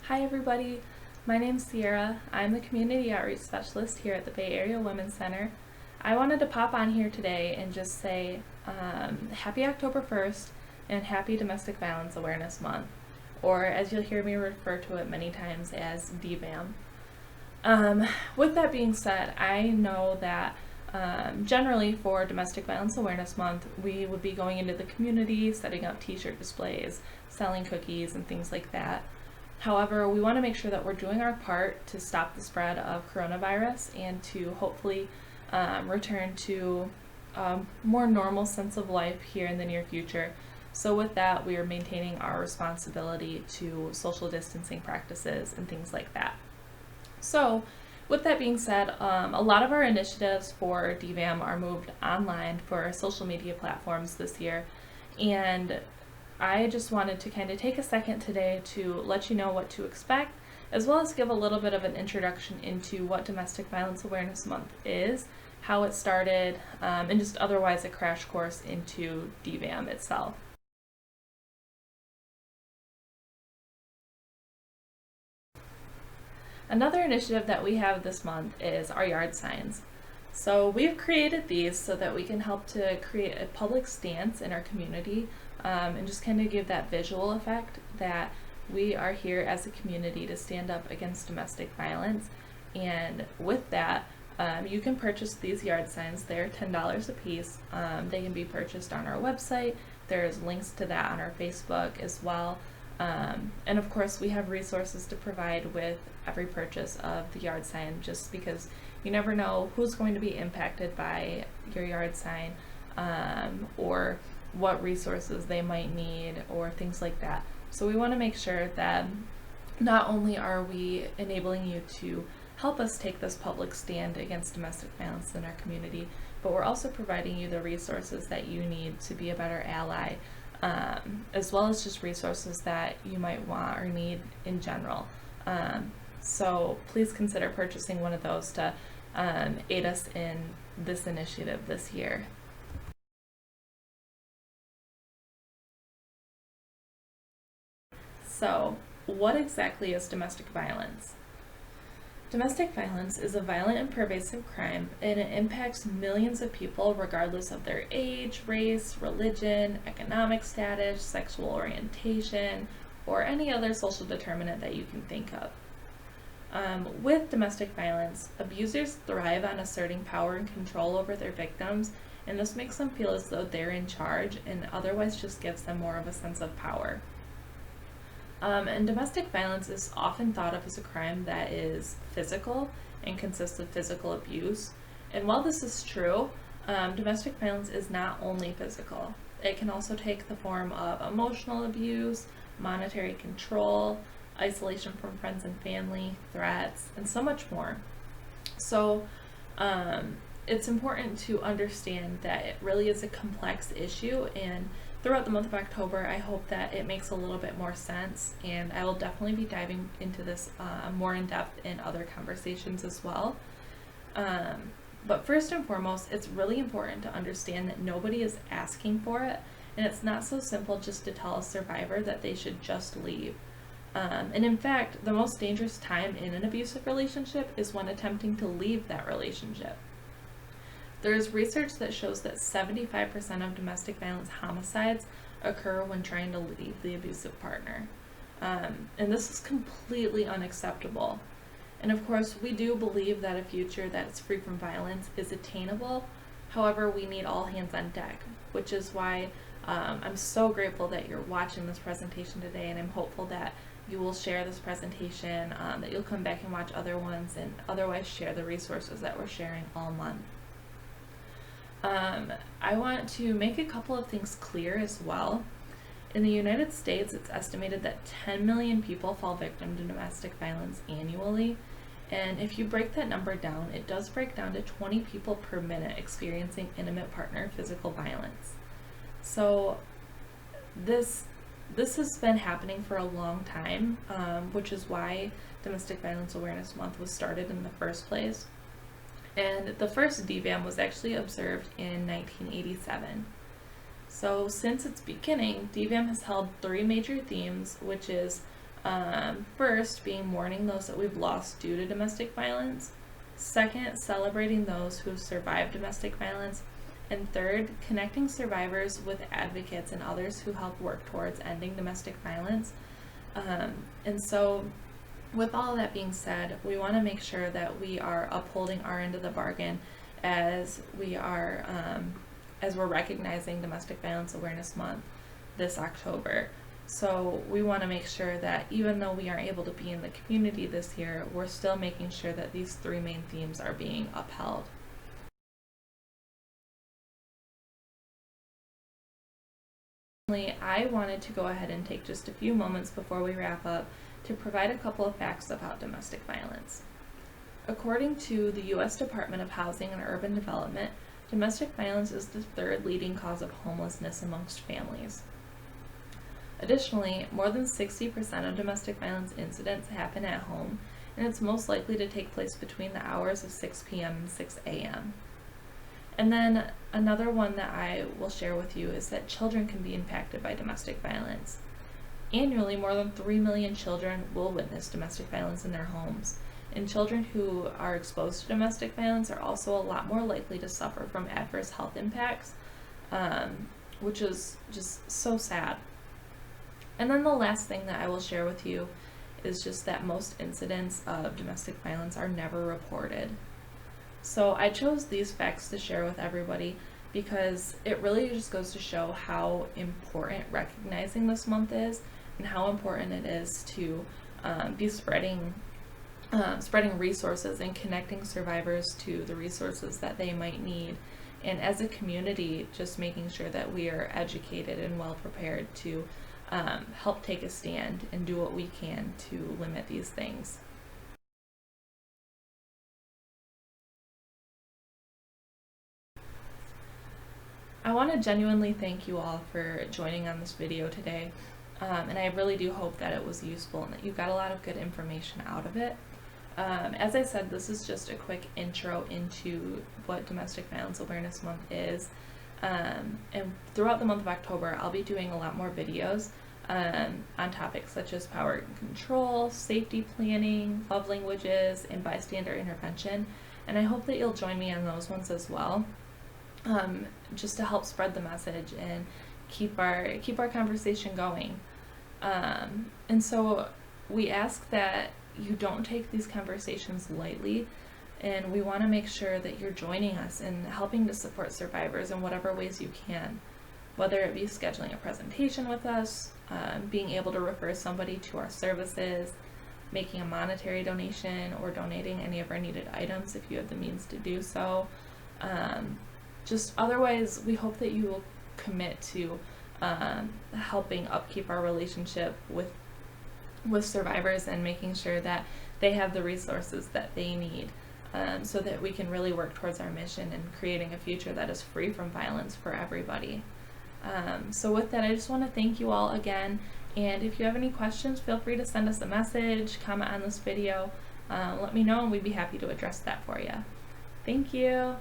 Hi everybody, my name's Sierra. I'm the Community Outreach Specialist here at the Bay Area Women's Center. I wanted to pop on here today and just say happy October 1st and happy Domestic Violence Awareness Month, or as you'll hear me refer to it many times as DVAM. With that being said, I know that generally for Domestic Violence Awareness Month, we would be going into the community, setting up t-shirt displays, selling cookies and things like that. However, we want to make sure that we're doing our part to stop the spread of coronavirus and to hopefully return to a more normal sense of life here in the near future. So with that, we are maintaining our responsibility to social distancing practices and things like that. So with that being said, a lot of our initiatives for DVAM are moved online for social media platforms this year, and I just wanted to kind of take a second today to let you know what to expect, as well as give a little bit of an introduction into what Domestic Violence Awareness Month is, how it started, and just otherwise a crash course into DVAM itself. Another initiative that we have this month is our yard signs. So we've created these so that we can help to create a public stance in our community and just kind of give that visual effect that we are here as a community to stand up against domestic violence. And with that, you can purchase these yard signs. They're $10 a piece. They can be purchased on our website. There's links to that on our Facebook as well. And of course, we have resources to provide with every purchase of the yard sign, just because you never know who's going to be impacted by your yard sign, or what resources they might need, or things like that. So we want to make sure that not only are we enabling you to help us take this public stand against domestic violence in our community, but we're also providing you the resources that you need to be a better ally, as well as just resources that you might want or need in general. So please consider purchasing one of those to aid us in this initiative this year. So, what exactly is domestic violence? Domestic violence is a violent and pervasive crime, and it impacts millions of people regardless of their age, race, religion, economic status, sexual orientation, or any other social determinant that you can think of. With domestic violence, abusers thrive on asserting power and control over their victims, and this makes them feel as though they're in charge and otherwise just gives them more of a sense of power. And domestic violence is often thought of as a crime that is physical and consists of physical abuse. And while this is true, domestic violence is not only physical. It can also take the form of emotional abuse, monetary control, isolation from friends and family, threats, and so much more. So it's important to understand that it really is a complex issue, and throughout the month of October, I hope that it makes a little bit more sense, and I will definitely be diving into this more in depth in other conversations as well. But first and foremost, it's really important to understand that nobody is asking for it, and it's not so simple just to tell a survivor that they should just leave. And in fact, the most dangerous time in an abusive relationship is when attempting to leave that relationship. There is research that shows that 75% of domestic violence homicides occur when trying to leave the abusive partner. And this is completely unacceptable. And of course, we do believe that a future that is free from violence is attainable. However, we need all hands on deck, which is why I'm so grateful that you're watching this presentation today, and I'm hopeful that you will share this presentation, that you'll come back and watch other ones, and otherwise share the resources that we're sharing all month. I want to make a couple of things clear as well. In the United States, it's estimated that 10 million people fall victim to domestic violence annually. And if you break that number down, it does break down to 20 people per minute experiencing intimate partner physical violence. So this has been happening for a long time, which is why Domestic Violence Awareness Month was started in the first place. And the first DVAM was actually observed in 1987. So since its beginning, DVAM has held three major themes, which is First, being mourning those that we've lost due to domestic violence. Second, celebrating those who have survived domestic violence. And third, connecting survivors with advocates and others who help work towards ending domestic violence. And so, with all of that being said, we want to make sure that we are upholding our end of the bargain as we are, as we're recognizing Domestic Violence Awareness Month this October. So we want to make sure that even though we aren't able to be in the community this year, we're still making sure that these three main themes are being upheld. I wanted to go ahead and take just a few moments before we wrap up to provide a couple of facts about domestic violence. According to the U.S. Department of Housing and Urban Development, domestic violence is the third leading cause of homelessness amongst families. Additionally, more than 60% of domestic violence incidents happen at home, and it's most likely to take place between the hours of 6 p.m. and 6 a.m. And then another one that I will share with you is that children can be impacted by domestic violence. Annually, more than 3 million children will witness domestic violence in their homes, and children who are exposed to domestic violence are also a lot more likely to suffer from adverse health impacts, which is just so sad. And then the last thing that I will share with you is just that most incidents of domestic violence are never reported. So I chose these facts to share with everybody because it really just goes to show how important recognizing this month is and how important it is to be spreading resources and connecting survivors to the resources that they might need. And as a community, just making sure that we are educated and well prepared to help take a stand and do what we can to limit these things. I want to genuinely thank you all for joining on this video today, and I really do hope that it was useful and that you got a lot of good information out of it. As I said, this is just a quick intro into what Domestic Violence Awareness Month is, and throughout the month of October I'll be doing a lot more videos on topics such as power and control, safety planning, love languages, and bystander intervention, and I hope that you'll join me on those ones as well, just to help spread the message and keep our conversation going. And so we ask that you don't take these conversations lightly, and we want to make sure that you're joining us in helping to support survivors in whatever ways you can, whether it be scheduling a presentation with us, being able to refer somebody to our services, making a monetary donation, or donating any of our needed items if you have the means to do so. Just otherwise, we hope that you will commit to helping upkeep our relationship with survivors and making sure that they have the resources that they need, so that we can really work towards our mission and creating a future that is free from violence for everybody. So with that, I just want to thank you all again, and if you have any questions, feel free to send us a message, comment on this video, let me know, and we'd be happy to address that for you. Thank you.